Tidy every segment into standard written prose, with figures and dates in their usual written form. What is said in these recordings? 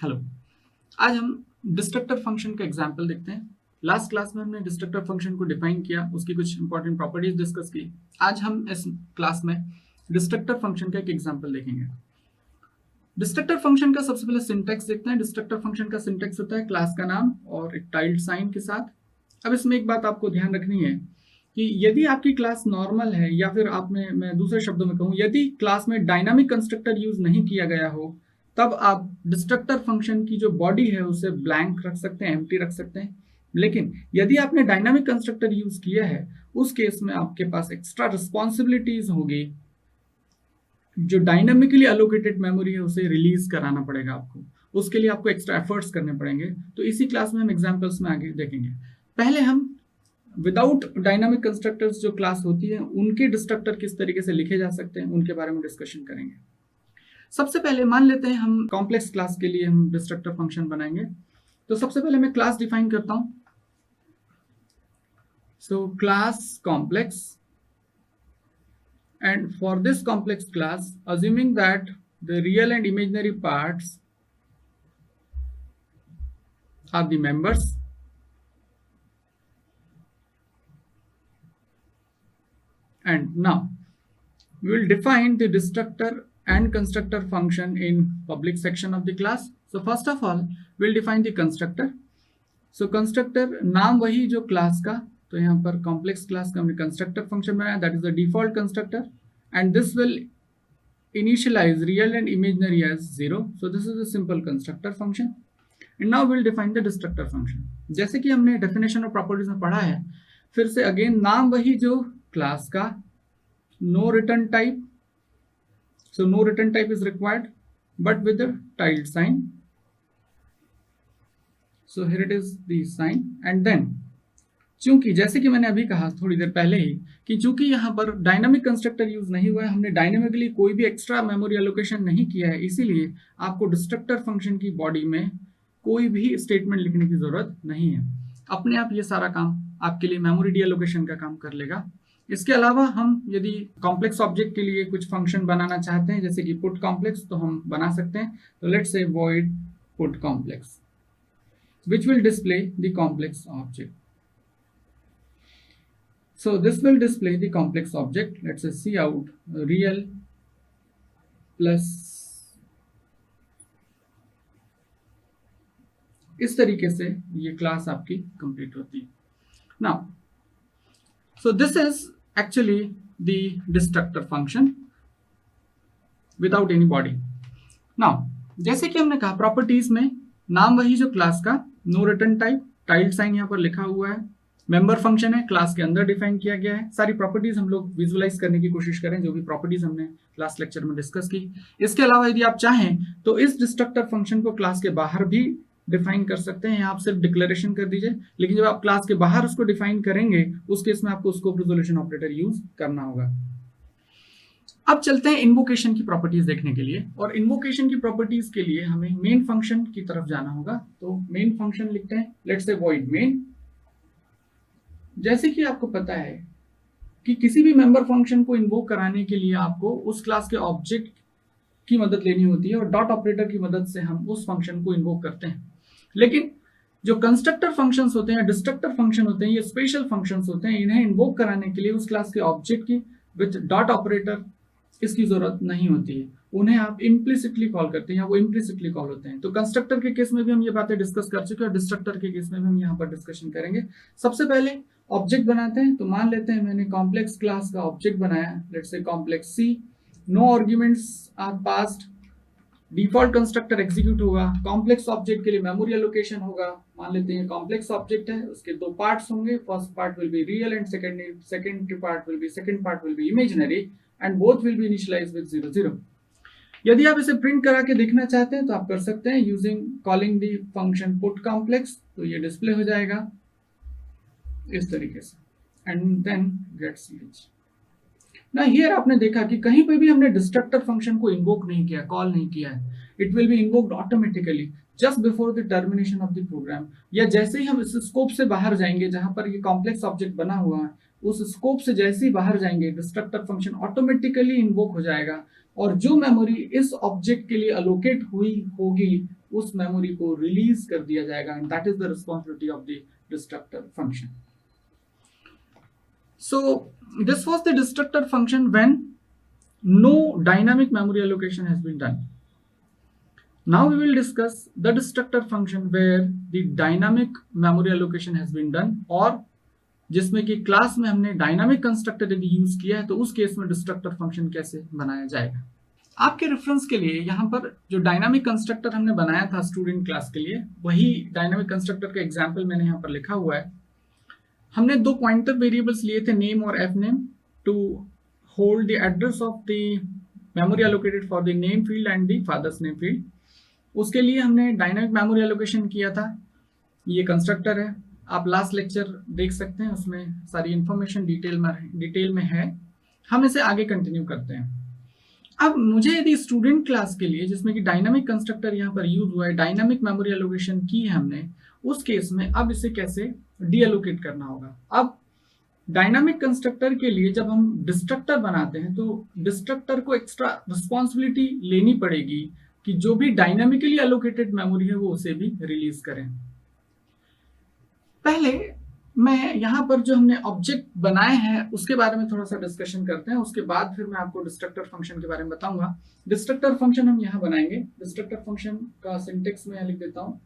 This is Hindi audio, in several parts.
हेलो, आज हम डिस्ट्रक्टर फंक्शन का एग्जांपल देखते हैं। लास्ट क्लास में हमने डिस्ट्रक्टर फंक्शन को डिफाइन किया, उसकी कुछ इंपॉर्टेंट प्रॉपर्टीज डिस्कस की। आज हम इस क्लास में डिस्ट्रक्टर फंक्शन का एक एग्जांपल देखेंगे। डिस्ट्रक्टर फंक्शन का सबसे पहले सिंटैक्स देखते हैं। डिस्ट्रक्टर फंक्शन का सिंटैक्स होता है क्लास का नाम और एक टाइल्ड साइन के साथ। अब इसमें एक बात आपको ध्यान रखनी है कि यदि आपकी क्लास नॉर्मल है या फिर मैं दूसरे शब्दों में कहूँ, यदि क्लास में डायनामिक कंस्ट्रक्टर यूज नहीं किया गया हो, तब आप डिस्ट्रक्टर फंक्शन की जो बॉडी है उसे ब्लैंक रख सकते हैं, एम्प्टी रख सकते हैं। लेकिन यदि आपने डायनामिक कंस्ट्रक्टर यूज किया है, उस केस में आपके पास एक्स्ट्रा रिस्पॉन्सिबिलिटीज होगी। जो डायनामिकली एलोकेटेड मेमोरी है उसे रिलीज कराना पड़ेगा आपको, उसके लिए आपको एक्स्ट्रा एफर्ट्स करने पड़ेंगे। तो इसी क्लास में हम एग्जांपल्स में आगे देखेंगे। पहले हम विदाउट डायनामिक कंस्ट्रक्टर्स जो क्लास होती है उनके डिस्ट्रक्टर किस तरीके से लिखे जा सकते हैं उनके बारे में डिस्कशन करेंगे। सबसे पहले मान लेते हैं हम कॉम्प्लेक्स क्लास के लिए हम डिस्ट्रक्टर फंक्शन बनाएंगे। तो सबसे पहले मैं क्लास डिफाइन करता हूं। So class complex, and for this complex class, assuming that the real and imaginary parts are the members, and now we will define the destructor and constructor function in public section of the class. So first of all we will define the constructor. So constructor नाम वही जो क्लास का, तो यहाँ पर कॉम्प्लेक्स क्लास का हमने कंस्ट्रक्टर फंक्शन बनाया, that is the default constructor, and this will initialize real and imaginary as 0. So this is a simple constructor function. And now we'll define the destructor function. जैसे कि हमने definition और properties में पढ़ा है, फिर से again नाम वही जो class का, no return type. So no return type is required, but with the tilde sign. So here it is the sign, and then चूंकि जैसे कि मैंने अभी कहा थोड़ी देर पहले ही कि चूंकि यहाँ पर डायनामिक कंस्ट्रक्टर यूज नहीं हुआ है, हमने डायनामिकली कोई भी एक्स्ट्रा मेमोरी एलोकेशन नहीं किया है, इसीलिए आपको डिस्ट्रक्टर फंक्शन की बॉडी में कोई भी स्टेटमेंट लिखने की जरूरत नहीं है। अपने आप ये सारा काम आपके लिए मेमोरी डी एलोकेशन का काम कर लेगा। इसके अलावा हम यदि कॉम्प्लेक्स ऑब्जेक्ट के लिए कुछ फंक्शन बनाना चाहते हैं, जैसे कि पुट कॉम्प्लेक्स, तो हम बना सकते हैं। तो let's say void put complex which will display the complex object. So this will display the complex object. Let's say cout real plus, इस तरीके से ये क्लास आपकी कंप्लीट होती है। Now, so this is actually the destructor function without any body. Now, जैसे कि हमने कहा प्रॉपर्टीज में नाम वही जो क्लास का, no return type, tilde sign यहाँ पर लिखा हुआ है, मेंबर फंक्शन है, क्लास के अंदर डिफाइन किया गया है। सारी प्रॉपर्टीज हम लोग विजुअलाइज करने की कोशिश करें, जो भी प्रॉपर्टीज हमने लास्ट लेक्चर में डिस्कस की। इसके अलावा यदि आप चाहें तो इस डिस्ट्रक्टर फंक्शन को क्लास के बाहर भी डिफाइन कर सकते हैं। यहाँ आप सिर्फ डिक्लेरेशन कर दीजिए, लेकिन जब आप क्लास के बाहर उसको डिफाइन करेंगे उस केस में आपको स्कोप रिजोल्यूशन ऑपरेटर यूज करना होगा। अब चलते हैं इन्वोकेशन की प्रॉपर्टीज देखने के लिए, और इन्वोकेशन की प्रॉपर्टीज के लिए हमें मेन फंक्शन की तरफ जाना होगा। तो मेन फंक्शन लिखते हैं, लेट्स से वॉइड मेन। जैसे कि आपको पता है कि किसी भी मेंबर फंक्शन को इन्वोक कराने के लिए आपको उस क्लास के ऑब्जेक्ट की मदद लेनी होती है, और डॉट ऑपरेटर की मदद से हम उस फंक्शन को इन्वोक करते हैं। लेकिन जो कंस्ट्रक्टर फंक्शंस होते हैं, डिस्ट्रक्टर फंक्शन होते हैं, ये स्पेशल फंक्शंस होते हैं, इन्हें इन्वोक कराने के लिए उस क्लास के ऑब्जेक्ट की विद डॉट ऑपरेटर इसकी जरूरत नहीं होती है। उन्हें आप इम्प्लिसिटली कॉल करते हैं या वो इम्प्लिसिटली कॉल होते हैं। तो कंस्ट्रक्टर के केस में भी हम ये बातें डिस्कस कर चुके हैं, और डिस्ट्रक्टर के केस में भी हम यहाँ पर डिस्कशन करेंगे। सबसे पहले ऑब्जेक्ट बनाते हैं। तो मान लेते हैं मैंने कॉम्प्लेक्स क्लास का ऑब्जेक्ट बनाया, let's say complex c, no arguments are passed, default constructor execute होगा। कॉम्प्लेक्स ऑब्जेक्ट के लिए मेमोरी एलोकेशन होगा। मान लेते हैं कॉम्प्लेक्स ऑब्जेक्ट है, उसके दो पार्ट्स होंगे, first part will be real and second part will be imaginary, and both will be initialized with 0 0. यदि आप इसे प्रिंट करा के देखना चाहते हैं तो आप कर सकते हैं using calling the function put complex. तो ये डिस्प्ले हो जाएगा इस तरीके से, एंड देन गेट ch। ना हियर आपने देखा कि कहीं पे भी हमने डिस्ट्रक्टर फंक्शन को इन्वोक नहीं किया, कॉल नहीं किया है। It will be invoked automatically just before the termination of the program, या जैसे ही हम इस स्कोप से बाहर जाएंगे जहां पर ये कॉम्प्लेक्स ऑब्जेक्ट बना हुआ है, उस स्कोप से जैसे ही बाहर जाएंगे डिस्ट्रक्टर फंक्शन ऑटोमेटिकली इन्वोक हो जाएगा और जो मेमोरी इस ऑब्जेक्ट के लिए अलोकेट हुई होगी उस मेमोरी को रिलीज कर दिया जाएगा, and that is the responsibility of the destructor function. So this was the destructor function when no dynamic memory allocation has been done. Now we will discuss the destructor function where the dynamic memory allocation has been done, और जिसमें कि क्लास में हमने डायनामिक कंस्ट्रक्टर यदि यूज किया है तो उस केस में डिस्ट्रक्टर फंक्शन कैसे बनाया जाएगा. आपके रेफरेंस के लिए यहाँ पर जो डायनामिक कंस्ट्रक्टर हमने बनाया था स्टूडेंट क्लास के लिए, वही डायनामिक कंस्ट्रक्टर का एग्जाम्पल मैंने यहाँ पर लिखा हुआ है. हमने दो पॉइंटर वेरिएबल्स लिए थे, नेम और f name, to hold the address of the memory allocated for the name field and the father's name field. उसके लिए हमने डायनामिक मेमोरी एलोकेशन किया था. ये कंस्ट्रक्टर है, आप लास्ट लेक्चर देख सकते हैं, उसमें सारी इंफॉर्मेशन डिटेल में है. हम इसे आगे कंटिन्यू करते हैं. अब मुझे यदि स्टूडेंट क्लास के लिए जिसमें कि डायनामिक कंस्ट्रक्टर यहाँ पर यूज हुआ है, डायनामिक मेमोरी एलोकेशन की है हमने, उस केस में अब इसे कैसे डीएलोकेट करना होगा. अब डायनामिक कंस्ट्रक्टर के लिए जब हम डिस्ट्रक्टर बनाते हैं तो डिस्ट्रक्टर को एक्स्ट्रा रिस्पॉन्सिबिलिटी लेनी पड़ेगी कि जो भी डायनामिकली एलोकेटेड मेमोरी है वो उसे भी रिलीज करें. पहले मैं यहाँ पर जो हमने ऑब्जेक्ट बनाए हैं उसके बारे में थोड़ा सा डिस्कशन करते हैं, उसके बाद फिर मैं आपको डिस्ट्रक्टर फंक्शन के बारे में बताऊंगा. डिस्ट्रक्टर फंक्शन हम यहाँ बनाएंगे. डिस्ट्रक्टर फंक्शन का सिंटेक्स में लिख देता हूँ,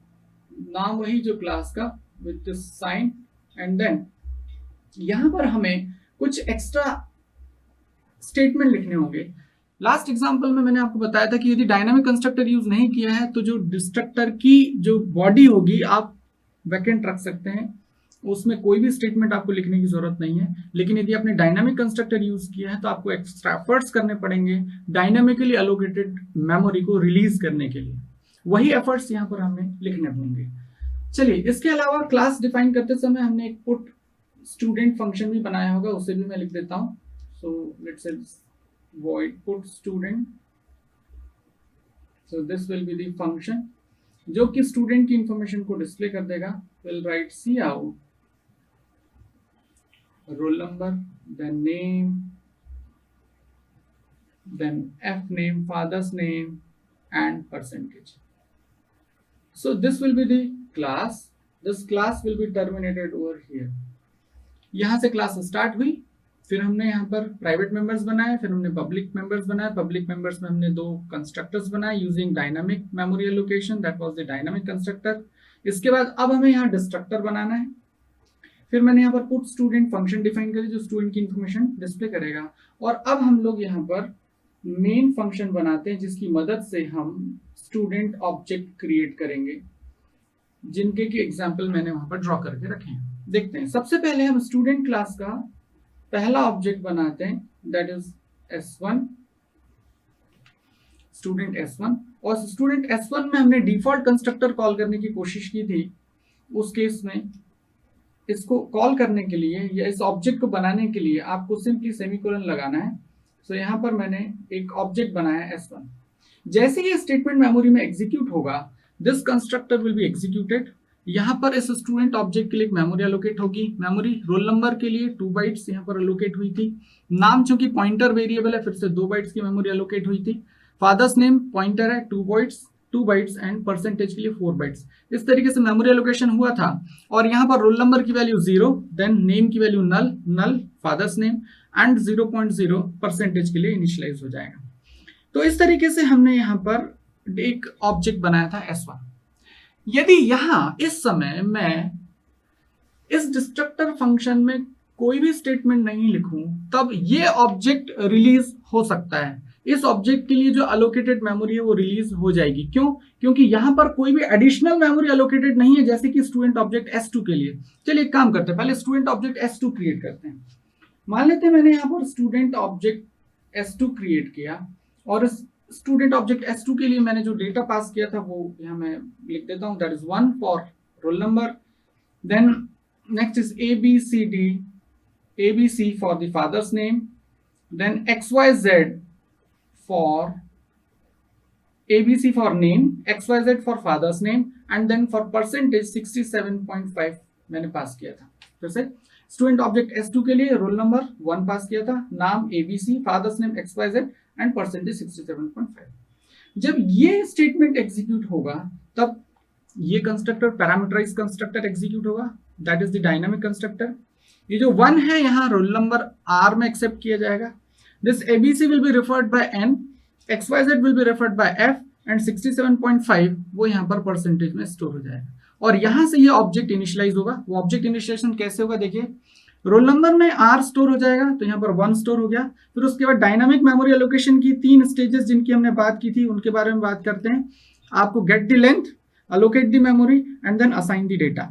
नाम वही जो क्लास का विद साइन, एंड देन यहां पर हमें कुछ एक्स्ट्रा स्टेटमेंट लिखने होंगे. लास्ट एग्जांपल में मैंने आपको बताया था कि यदि डायनामिक कंस्ट्रक्टर यूज नहीं किया है तो जो डिस्ट्रक्टर की जो बॉडी होगी आप वैकेंट रख सकते हैं, उसमें कोई भी स्टेटमेंट आपको लिखने की जरूरत नहीं है. लेकिन यदि आपने डायनामिक कंस्ट्रक्टर यूज किया है तो आपको एक्स्ट्रा एफर्ट्स करने पड़ेंगे डायनामिकली एलोकेटेड मेमोरी को रिलीज करने के लिए. वही एफर्ट्स यहाँ पर हमें लिखने होंगे. चलिए, इसके अलावा क्लास डिफाइन करते समय हमने एक पुट स्टूडेंट फंक्शन भी बनाया होगा, उसे भी मैं लिख देता हूं. So let's say void put student. So this will be the function जो कि स्टूडेंट की इंफॉर्मेशन को डिस्प्ले कर देगा. Will write cout roll number, then name, then f name, father's name, and percentage. So this will be the class. This class will be terminated over here. यहां से क्लास स्टार्ट हुई, फिर हमने यहाँ पर प्राइवेट मेंबर्स बनाए, फिर हमने पब्लिक मेंबर्स बनाए. पब्लिक मेंबर्स में हमने दो कंस्ट्रक्टर्स बनाए using dynamic memory allocation, that was the dynamic constructor. इसके बाद अब हमें यहाँ डिस्ट्रक्टर बनाना है. फिर मैंने यहाँ पर पुट स्टूडेंट फंक्शन डिफाइन करी जो स्टूडेंट की इंफॉर्मेशन डिस्प्ले करेगा. और अब हम लोग यहाँ पर मेन फंक्शन बनाते हैं जिसकी मदद से हम स्टूडेंट ऑब्जेक्ट क्रिएट करेंगे, जिनके की एग्जाम्पल मैंने वहां पर ड्रॉ करके रखे हैं. देखते हैं. सबसे पहले हम स्टूडेंट क्लास का पहला ऑब्जेक्ट बनाते हैं, that is S1, student S1. और स्टूडेंट S1 में हमने डिफॉल्ट कंस्ट्रक्टर कॉल करने की कोशिश की थी. उस केस में इसको कॉल करने के लिए या इस ऑब्जेक्ट को बनाने के लिए आपको सिंपली सेमीकोलन लगाना है. सो यहाँ पर मैंने एक ऑब्जेक्ट बनाया S1. जैसे ही स्टेटमेंट मेमोरी में एग्जीक्यूट होगा, this constructor will be executed. यहाँ पर इस स्टूडेंट ऑब्जेक्ट के लिए एक मेमोरी एलोकेट होगी. मेमोरी रोल नंबर के लिए 2 बाइट्स यहाँ पर एलोकेट हुई थी. नाम चूंकि पॉइंटर वेरिएबल है, फिर से 2 बाइट्स की मेमोरी एलोकेट हुई थी. फादर्स नेम पॉइंटर है, 2 बाइट्स एंड परसेंटेज के लिए 4 बाइट्स. इस तरीके से मेमोरी एलोकेशन हुआ था. और यहाँ पर रोल नंबर की वैल्यू 0, देन नेम की value null, father's name and 0.0 percentage के लिए इनिशियलाइज हो जाएगा. तो इस तरीके से हमने यहाँ पर एक ऑब्जेक्ट बनाया था S1. यदि यहां इस समय मैं इस डिस्ट्रक्टर फंक्शन में कोई भी स्टेटमेंट नहीं लिखूं, तब ये ऑब्जेक्ट रिलीज हो सकता है. इस ऑब्जेक्ट के लिए जो अलोकेटेड मेमोरी है वो रिलीज हो जाएगी. क्यों? क्योंकि यहां पर कोई भी एडिशनल मेमोरी अलोकेटेड नहीं है, जैसे कि स्टूडेंट ऑब्जेक्ट S2 के लिए. चलिए एक काम करते हैं, पहले स्टूडेंट ऑब्जेक्ट S2 क्रिएट करते हैं. मान लेते हैं मैंने यहाँ पर स्टूडेंट ऑब्जेक्ट S2 क्रिएट किया, और इस स्टूडेंट ऑब्जेक्ट S2 के लिए मैंने जो डेटा पास किया था वो यहाँ मैं लिख देता हूँ, that is 1 for roll number, then next is ABC for the father's name, then XYZ for ABC for name, XYZ for father's name, and then for percentage 67.5 मैंने पास किया था. फिर से स्टूडेंट ऑब्जेक्ट S2 के लिए रोल नंबर 1 पास किया था, नाम ABC, father's name XYZ, and percentage 67.5। जब ये स्टेटमेंट एग्जीक्यूट होगा तब ये कंस्ट्रक्टर पैरामीटराइज कंस्ट्रक्टर एग्जीक्यूट होगा, that is the dynamic constructor. ये जो 1 है यहाँ रोल नंबर R में एक्सेप्ट किया जाएगा। This ABC will be referred by N, XYZ will be referred by F and 67.5 वो यहाँ पर परसेंटेज में स्टोर हो जाएगा। और यहाँ से ये ऑब्जेक्ट इनिशियलाइज होगा। वो ऑब्जेक्ट इनिशियलाइजेशन कैसे होगा देखिए, रोल नंबर में R स्टोर हो जाएगा तो यहाँ पर 1 स्टोर हो गया। फिर उसके बाद डायनामिक मेमोरी एलोकेशन की 3 स्टेजेस जिनकी हमने बात की थी उनके बारे में बात करते हैं। आपको get the length, allocate the memory and then assign the data,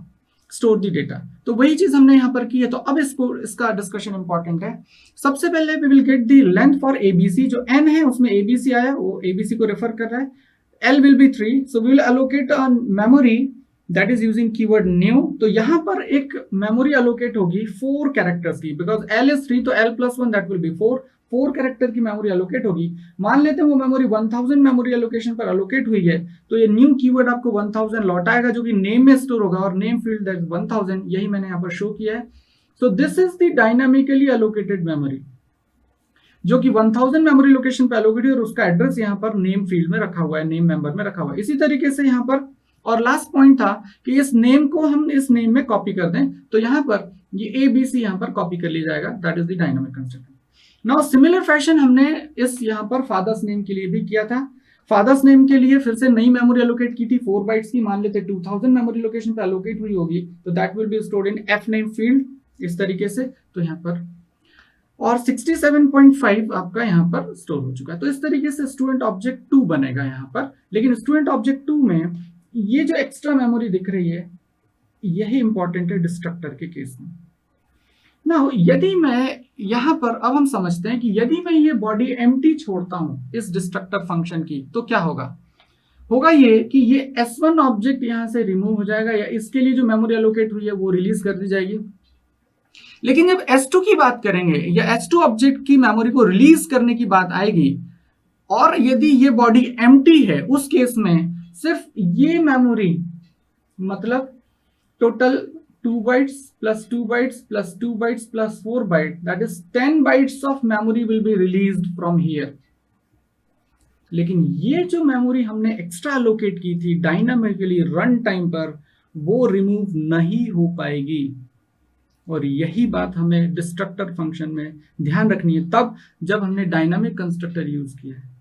store the data। तो वही चीज हमने यहाँ पर की है। तो अब इसका डिस्कशन इंपॉर्टेंट है। सबसे पहले we will get the length for ABC। जो n है उसमें ABC आया, वो ABC को रेफर कर रहा है। L will be 3, so we will allocate a memory that is using keyword new। तो यहाँ पर एक मेमोरी allocate होगी 4 कैरेक्टर्स की, because L is 3 तो L plus 1 that will be 4 character की मेमोरी एलोकेट होगी। मान लेते हैं वो मेमोरी 1000 मेमोरी एलोकेशन पर एलोकेट हुई है, तो ये न्यू कीवर्ड आपको 1000 लौटाएगा जो कि नेम में स्टोर होगा, और नेम फील्ड दैट 1000 यही मैंने यहाँ पर शो किया है। So this is the dynamically allocated memory जो कि 1000 मेमोरी लोकेशन पे एलोकेट है, और उसका एड्रेस यहाँ पर नेम फील्ड में रखा हुआ है, नेम मेंबर में रखा हुआ है। इसी तरीके से यहाँ पर और लास्ट पॉइंट था कि इस नेम को हम इस नेम में कॉपी कर दें, तो यहाँ पर ये ABC यहाँ पर कॉपी कर लिया जाएगा, that is the dynamic constructor. Now similar fashion हमने इस यहाँ पर फादर्स नेम के लिए भी किया था। फादर्स नेम के लिए फिर से नई मेमोरी एलोकेट की थी 4 बाइट्स की। मान लेते 2000 मेमोरी लोकेशन पे एलोकेट हुई होगी, तो that will be stored in F name field इस तरीके से। तो यहाँ पर और 67.5 आपका यहाँ पर स्टोर हो चुका है। तो इस तरीके से स्टूडेंट ऑब्जेक्ट 2 बनेगा यहाँ पर। लेकिन स्टूडेंट ऑब्जेक्ट 2 में ये जो एक्स्ट्रा मेमोरी दिख रही है यही इंपॉर्टेंट है डिस्ट्रक्टर के केस में। ना यदि मैं यहां पर अब हम समझते हैं कि यदि मैं ये बॉडी एम्प्टी छोड़ता हूं इस डिस्ट्रक्टर फंक्शन की, तो क्या होगा ये कि ये S1 ऑब्जेक्ट यहां से रिमूव हो जाएगा, या इसके लिए जो मेमोरी एलोकेट हुई है वो रिलीज कर दी जाएगी। लेकिन जब S2 की बात करेंगे या S2 ऑब्जेक्ट की मेमोरी को रिलीज करने की बात आएगी, और यदि ये बॉडी एम्प्टी है, उस केस में सिर्फ ये मेमोरी मतलब total 2 bytes plus 2 bytes plus 2 bytes plus 4 bytes, that is 10 bytes of memory will be released from here। लेकिन ये जो मेमोरी हमने एक्स्ट्रा एलोकेट की थी डायनामिकली रन टाइम पर, वो रिमूव नहीं हो पाएगी। और यही बात हमें डिस्ट्रक्टर फंक्शन में ध्यान रखनी है तब जब हमने डायनामिक कंस्ट्रक्टर यूज किया है।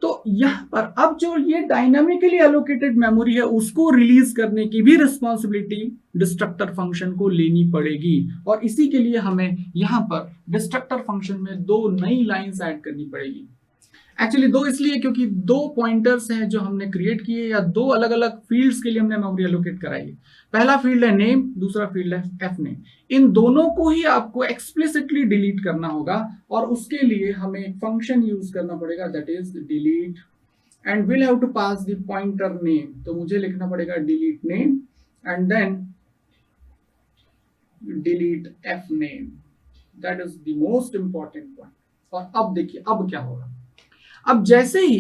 तो यहां पर अब जो ये डायनामिकली एलोकेटेड मेमोरी है उसको रिलीज करने की भी रिस्पॉन्सिबिलिटी डिस्ट्रक्टर फंक्शन को लेनी पड़ेगी, और इसी के लिए हमें यहां पर डिस्ट्रक्टर फंक्शन में 2 नई लाइंस ऐड करनी पड़ेगी। एक्चुअली 2 इसलिए क्योंकि 2 पॉइंटर्स हैं जो हमने क्रिएट किए, या 2 अलग अलग फील्ड्स के लिए हमने मेमोरी एलोकेट कराई है। पहला फील्ड है नेम, दूसरा फील्ड है F नेम। इन दोनों को ही आपको एक्सप्लिसिटली डिलीट करना होगा, और उसके लिए हमें एक फंक्शन यूज करना पड़ेगा that is delete, and will have to pass the pointer name. तो मुझे लिखना पड़ेगा delete name and then delete F name, that is the most important point. और अब देखिए अब क्या होगा। अब जैसे ही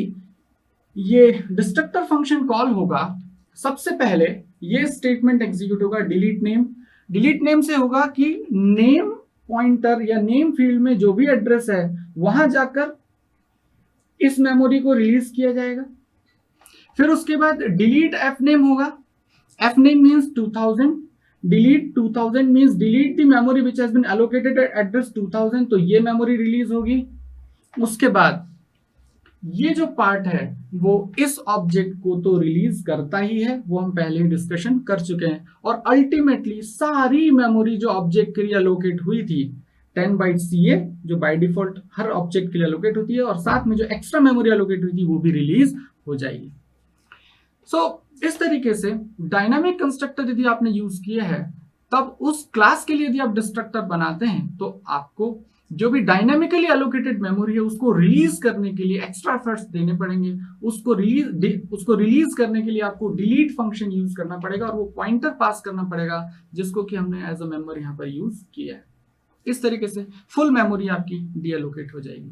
ये डिस्ट्रक्टर फंक्शन कॉल होगा, सबसे पहले ये स्टेटमेंट एग्जीक्यूट होगा डिलीट नेम। डिलीट नेम से होगा कि नेम पॉइंटर या नेम फील्ड में जो भी एड्रेस है वहां जाकर इस मेमोरी को रिलीज किया जाएगा। फिर उसके बाद डिलीट F नेम होगा। F name means 2000, delete 2000 means delete the memory which has been allocated at address 2000, तो ये मेमोरी रिलीज होगी। उसके बाद ये जो पार्ट है वो इस ऑब्जेक्ट को तो रिलीज करता ही है, वो हम पहले ही डिस्कशन कर चुके हैं। और अल्टीमेटली सारी मेमोरी जो ऑब्जेक्ट के लिए एलोकेट हुई थी 10 बाइट्स ये जो बाय डिफॉल्ट हर ऑब्जेक्ट के लिए एलोकेट होती है, और साथ में जो एक्स्ट्रा मेमोरी एलोकेट हुई थी वो भी रिलीज हो जाएगी। सो इस तरीके से डायनामिक कंस्ट्रक्टर यदि आपने यूज किया है, तब उस क्लास के लिए यदि आप डिस्ट्रक्टर बनाते हैं तो आपको जो भी डायनामिकली एलोकेटेड मेमोरी है उसको रिलीज करने के लिए एक्स्ट्रा एफर्ट्स देने पड़ेंगे। उसको रिलीज करने के लिए आपको डिलीट फंक्शन यूज करना पड़ेगा, और वो पॉइंटर पास करना पड़ेगा जिसको कि हमने एज अ मेमोरी यहाँ पर यूज किया है। इस तरीके से फुल मेमोरी आपकी डीएलोकेट हो जाएगी।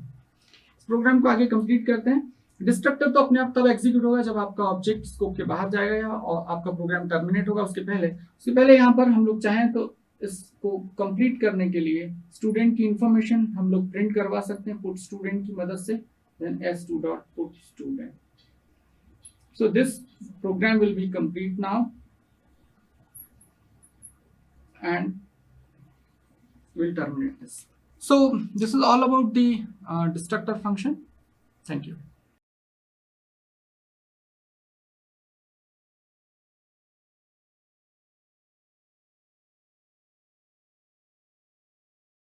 इस प्रोग्राम को आगे कंप्लीट करते हैं। डिस्ट्रक्टर तो अपने आप तब एग्जीक्यूट होगा जब आपका ऑब्जेक्ट स्कोप के बाहर जाएगा और आपका प्रोग्राम टर्मिनेट होगा। उसके पहले यहाँ पर हम लोग चाहें तो इसको कंप्लीट करने के लिए स्टूडेंट की इंफॉर्मेशन हम लोग प्रिंट करवा सकते हैं पुट स्टूडेंट की मदद से। then s2 dot put student. So this program will be complete now, and we'll terminate this. So this is all about the destructor function. Thank you.